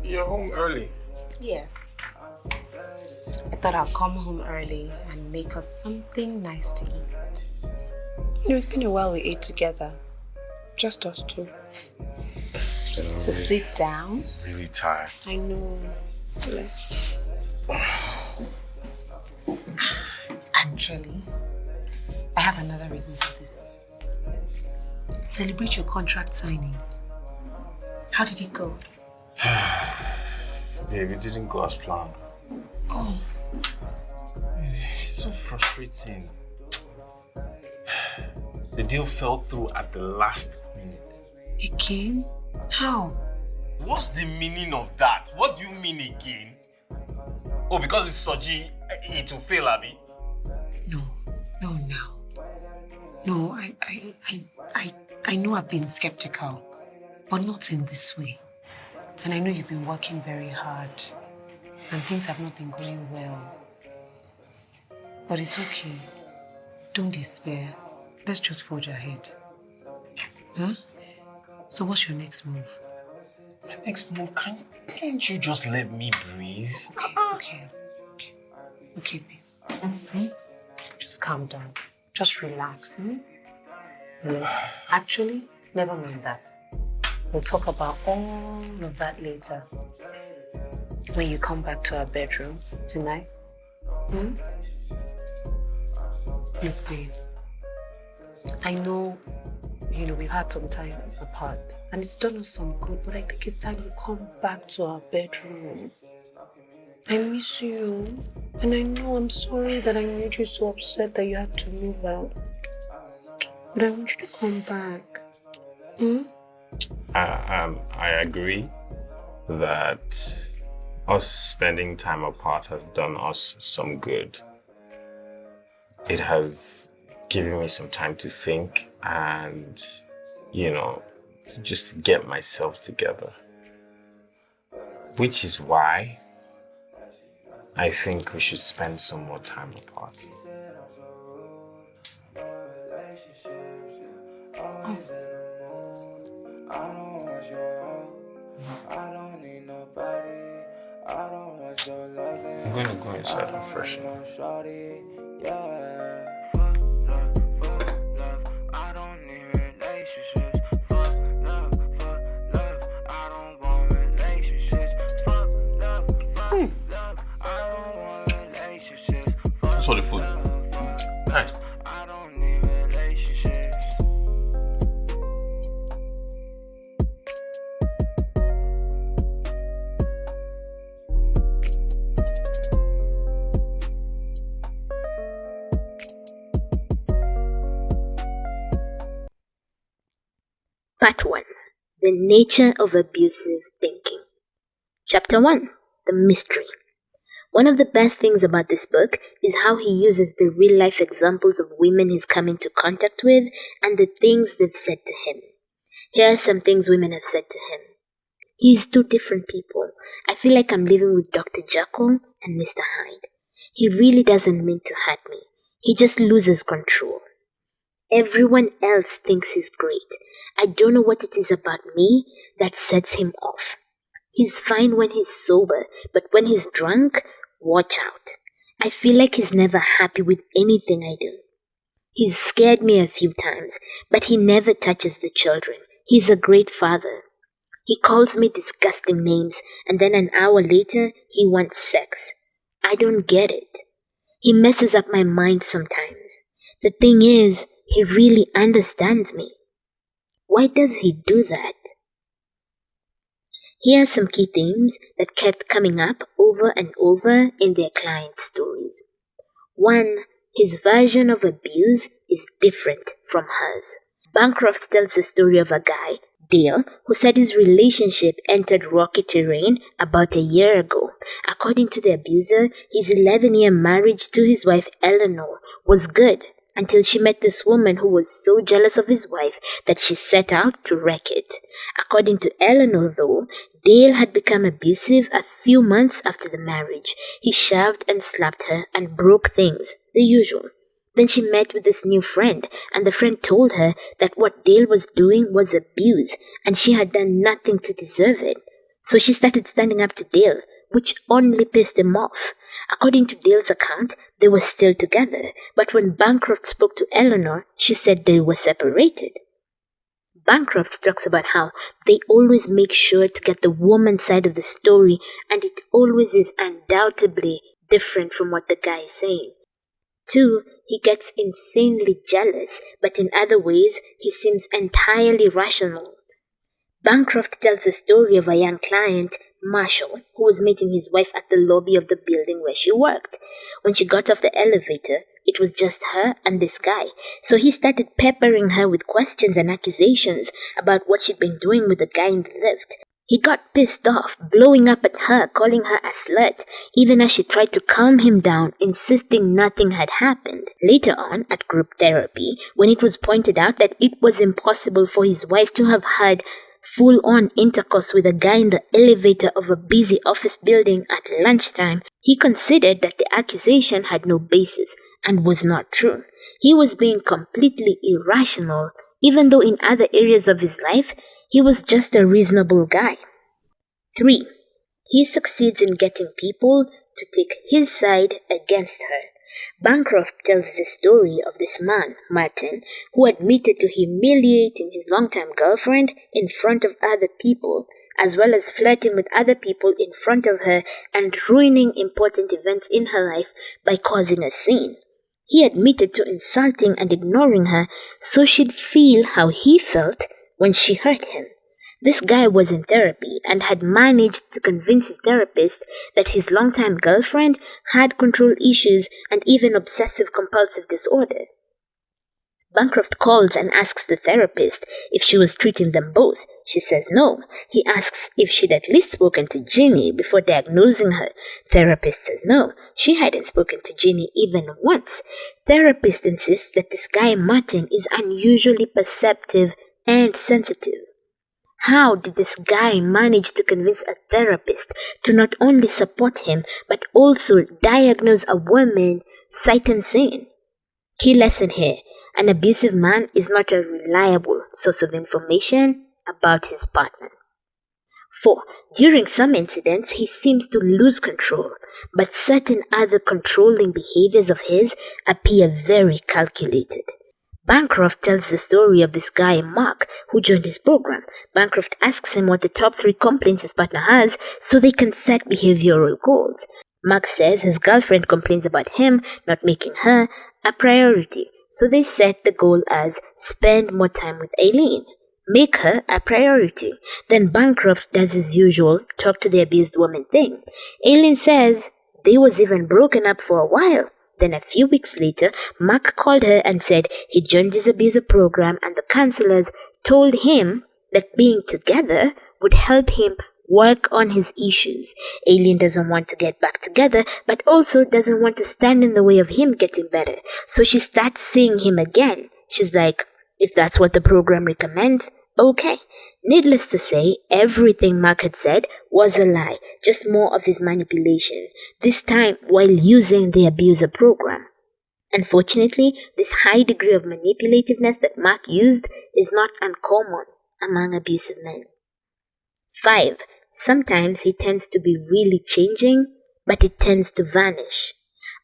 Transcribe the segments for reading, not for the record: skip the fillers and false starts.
You're home early. Yes. I thought I'll come home early and make us something nice to eat. It's been a while we ate together. Just us two. So sit down. Really tired. I know. Actually, I have another reason for this. Celebrate your contract signing. How did it go? Babe, it didn't go as planned. Oh. It's so frustrating. The deal fell through at the last minute. Again? How? What's the meaning of that? What do you mean again? Oh, because it's Soji, it will fail, Abby? No. No, I know I've been skeptical, but not in this way. And I know you've been working very hard, and things have not been going well. But it's okay. Don't despair. Let's just forge ahead. Huh? So what's your next move? My next move? Can't you just let me breathe? Okay, babe. Just calm down. Just relax. Actually, never mind that. We'll talk about all of that later. When you come back to our bedroom tonight. Look, babe. I know, we've had some time apart and it's done us some good, but I think it's time to come back to our bedroom. I miss you. And I know I'm sorry that I made you so upset that you had to move out. But I want you to come back. I agree that us spending time apart has done us some good. It has given me some time to think and, to just get myself together. Which is why I think we should spend some more time apart. I'm going to go inside and freshen up. That's for the food. Nice. Part 1. The nature of abusive thinking. Chapter 1. The mystery. One of the best things about this book is how he uses the real-life examples of women he's come into contact with and the things they've said to him. Here are some things women have said to him. He's two different people. I feel like I'm living with Dr. Jekyll and Mr. Hyde. He really doesn't mean to hurt me. He just loses control. Everyone else thinks he's great. I don't know what it is about me that sets him off. He's fine when he's sober, but when he's drunk, watch out. I feel like he's never happy with anything I do. He's scared me a few times, but he never touches the children. He's a great father. He calls me disgusting names, and then an hour later, he wants sex. I don't get it. He messes up my mind sometimes. The thing is, he really understands me. Why does he do that? Here are some key themes that kept coming up over and over in their client stories. 1. His version of abuse is different from hers. Bancroft tells the story of a guy, Dale, who said his relationship entered rocky terrain about a year ago. According to the abuser, his 11-year marriage to his wife Eleanor was good until she met this woman who was so jealous of his wife that she set out to wreck it. According to Eleanor, though, Dale had become abusive a few months after the marriage. He shoved and slapped her and broke things, the usual. Then she met with this new friend, and the friend told her that what Dale was doing was abuse, and she had done nothing to deserve it. So she started standing up to Dale, which only pissed him off. According to Dale's account, they were still together, but when Bancroft spoke to Eleanor, she said they were separated. Bancroft talks about how they always make sure to get the woman's side of the story, and it always is undoubtedly different from what the guy is saying. 2, he gets insanely jealous, but in other ways, he seems entirely rational. Bancroft tells the story of a young client, Marshall, who was meeting his wife at the lobby of the building where she worked. When she got off the elevator, it was just her and this guy, so he started peppering her with questions and accusations about what she'd been doing with the guy in the lift. He got pissed off, blowing up at her, calling her a slut, even as she tried to calm him down, insisting nothing had happened. Later on, at group therapy, when it was pointed out that it was impossible for his wife to have had full-on intercourse with a guy in the elevator of a busy office building at lunchtime, he considered that the accusation had no basis and was not true. He was being completely irrational, even though in other areas of his life, he was just a reasonable guy. 3. He succeeds in getting people to take his side against her. Bancroft tells the story of this man, Martin, who admitted to humiliating his longtime girlfriend in front of other people, as well as flirting with other people in front of her and ruining important events in her life by causing a scene. He admitted to insulting and ignoring her so she'd feel how he felt when she hurt him. This guy was in therapy and had managed to convince his therapist that his longtime girlfriend had control issues and even obsessive-compulsive disorder. Bancroft calls and asks the therapist if she was treating them both. She says no. He asks if she'd at least spoken to Ginny before diagnosing her. Therapist says no. She hadn't spoken to Ginny even once. Therapist insists that this guy Martin is unusually perceptive and sensitive. How did this guy manage to convince a therapist to not only support him, but also diagnose a woman sight unseen? Key lesson here, an abusive man is not a reliable source of information about his partner. 4. During some incidents, he seems to lose control, but certain other controlling behaviors of his appear very calculated. Bancroft tells the story of this guy, Mark, who joined his program. Bancroft asks him what the top 3 complaints his partner has so they can set behavioral goals. Mark says his girlfriend complains about him not making her a priority, so they set the goal as spend more time with Aileen. Make her a priority. Then Bancroft does his usual talk to the abused woman thing. Aileen says they was even broken up for a while. Then a few weeks later, Mark called her and said he joined his abuser program and the counselors told him that being together would help him work on his issues. Aileen doesn't want to get back together, but also doesn't want to stand in the way of him getting better. So she starts seeing him again. She's like, if that's what the program recommends, okay. Needless to say, everything Mark had said was a lie, just more of his manipulation, this time while using the abuser program. Unfortunately, this high degree of manipulativeness that Mark used is not uncommon among abusive men. 5. Sometimes he tends to be really changing, but it tends to vanish.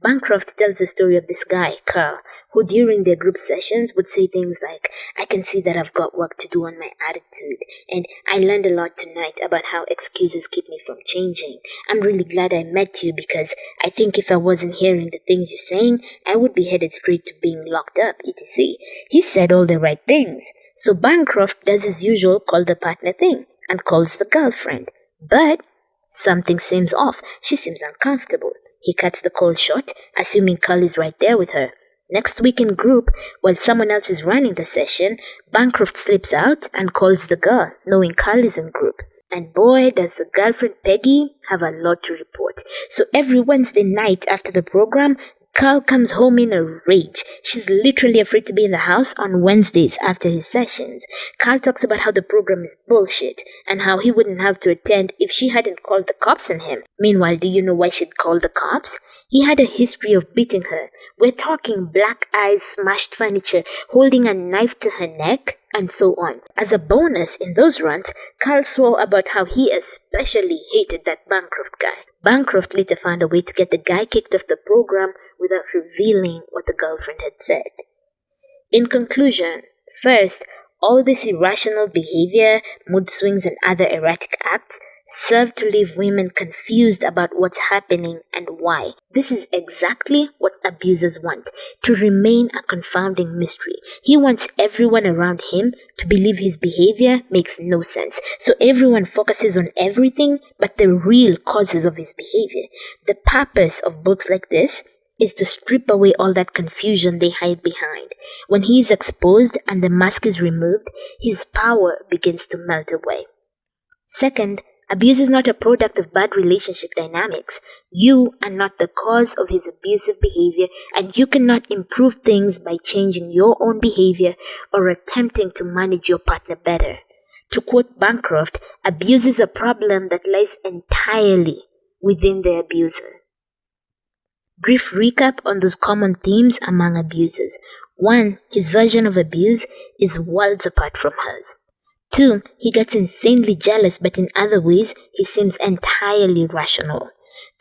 Bancroft tells the story of this guy, Carl, who during their group sessions would say things like, I can see that I've got work to do on my attitude, and I learned a lot tonight about how excuses keep me from changing. I'm really glad I met you because I think if I wasn't hearing the things you're saying, I would be headed straight to being locked up, etc. He said all the right things. So Bancroft does his usual call the partner thing and calls the girlfriend. But something seems off. She seems uncomfortable. He cuts the call short, assuming Carl is right there with her. Next week in group, while someone else is running the session, Bancroft slips out and calls the girl, knowing Carl is in group. And boy, does the girlfriend Peggy have a lot to report. So every Wednesday night after the program, Carl comes home in a rage. She's literally afraid to be in the house on Wednesdays after his sessions. Carl talks about how the program is bullshit and how he wouldn't have to attend if she hadn't called the cops on him. Meanwhile, do you know why she'd called the cops? He had a history of beating her. We're talking black eyes, smashed furniture, holding a knife to her neck, and so on. As a bonus, in those rants, Carl swore about how he especially hated that Bancroft guy. Bancroft later found a way to get the guy kicked off the program without revealing what the girlfriend had said. In conclusion, first, all this irrational behavior, mood swings, and other erratic acts serve to leave women confused about what's happening and why. This is exactly what abusers want, to remain a confounding mystery. He wants everyone around him to believe his behavior makes no sense, so everyone focuses on everything but the real causes of his behavior. The purpose of books like this is to strip away all that confusion they hide behind. When he is exposed and the mask is removed, his power begins to melt away. Second, abuse is not a product of bad relationship dynamics. You are not the cause of his abusive behavior, and you cannot improve things by changing your own behavior or attempting to manage your partner better. To quote Bancroft, abuse is a problem that lies entirely within the abuser. Brief recap on those common themes among abusers. 1. His version of abuse is worlds apart from hers. 2. He gets insanely jealous, but in other ways, he seems entirely rational.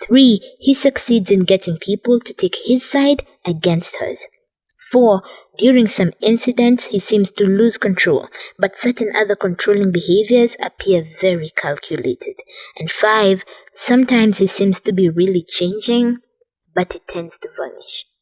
3. He succeeds in getting people to take his side against hers. 4. During some incidents, he seems to lose control, but certain other controlling behaviors appear very calculated. And 5. Sometimes he seems to be really changing, but it tends to vanish.